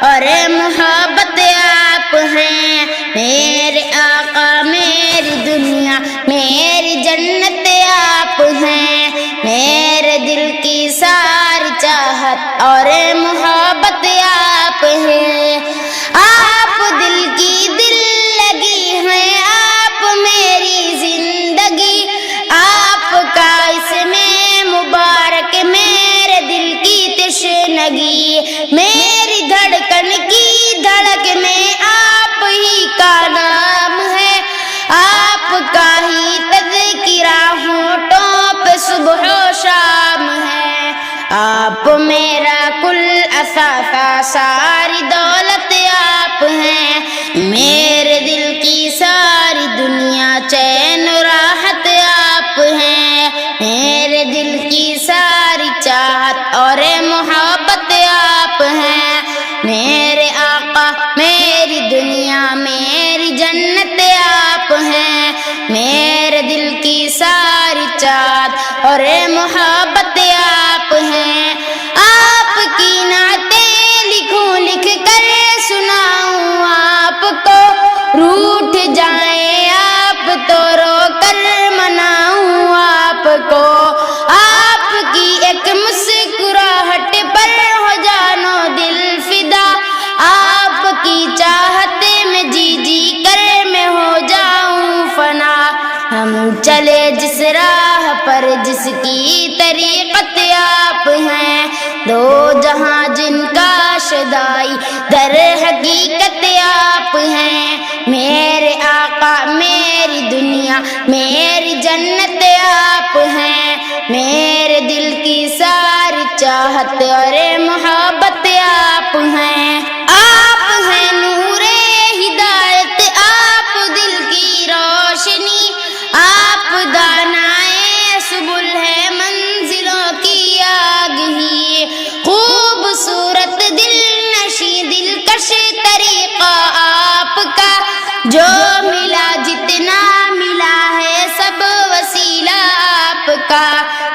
اور محبت آپ ہیں، میرے آقا میری دنیا میری جنت آپ ہیں، میرے دل کی ساری چاہت اور محبت آپ ہیں، آپ دل کی دل لگی ہیں، آپ میری زندگی، آپ کا اسم مبارک میرے دل کی تشنگی، میری دھڑکن کی دھڑک میں آپ ہی کا نام ہے، آپ کا ہی تذکرہ ہونٹوں پہ صبح و شام ہے، آپ میرا کل اثاثہ ساری دولت آپ ہیں، میرے دل کی ساری دنیا چین و راحت آپ ہیں، میرے دل کی ساری چاہت اور محبت آپ ہیں، میرے آقا میری دنیا میری جنت آپ ہیں، میرے دل کی ساری چاہت اور محبت آپ ہیں، آپ کی نعتیں لکھوں لکھ کر سناؤں آپ کو، روٹھ جائیں آپ تو رو کر مناؤں آپ کو، آپ کی ایک مسکراہٹ پر ہو جانو دل فدا، آپ کی چاہت میں جی جی کر میں ہو جاؤں فنا، ہم چلے جس راہ پر جس کی طریقت آپ ہیں، دو جہاں جن کا شدائی در حقیقت آپ ہیں، میرے آقا میری دنیا میری جنت آپ ہیں، میرے دل کی ساری چاہت اور محبت آپ ہیں، آپ ہیں نور ہدایت، آپ دل کی روشنی، آپ دانائے سبل ہے منزلوں کی آگہی، خوبصورت دل نشیں دلکش طریقہ آپ کا، جو ملا جتنا ملا ہے سب وسیلہ آپ کا،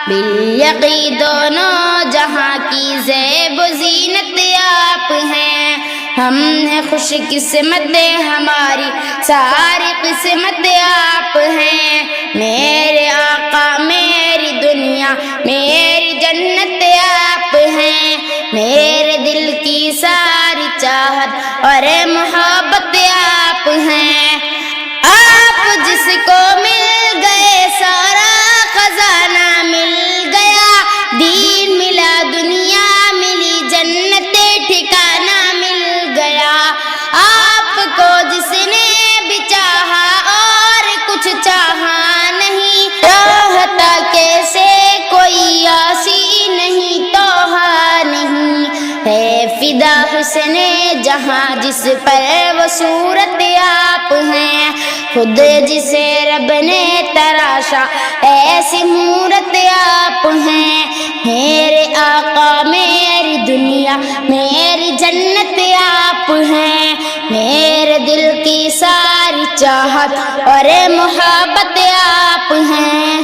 بالیقین دونوں جہاں کی زیب و زینت آپ ہیں، ہم ہیں خوش قسمت ہماری ساری قسمت آپ ہیں، میرے آقا میری دنیا میری جنت آپ ہیں، میرے دل کی ساری چاہت اور محبت آپ ہیں، آپ جس کو مل گئے سارا خزانہ مل گیا، دین ملا دنیا ملی جنت ٹھکانہ مل گیا، آپ کو جس نے بھی چاہا اور کچھ چاہا نہیں، راحتا کیسے کوئی آسی نہیں توہا نہیں، ہے فدا حسن جہاں جس پر وہ صورت آپ ہیں، خود جسے رب نے تراشا ایسی مورت آپ ہیں، میرے آقا میری دنیا میری جنت آپ ہیں، میرے دل کی ساری چاہت اور محبت آپ ہیں۔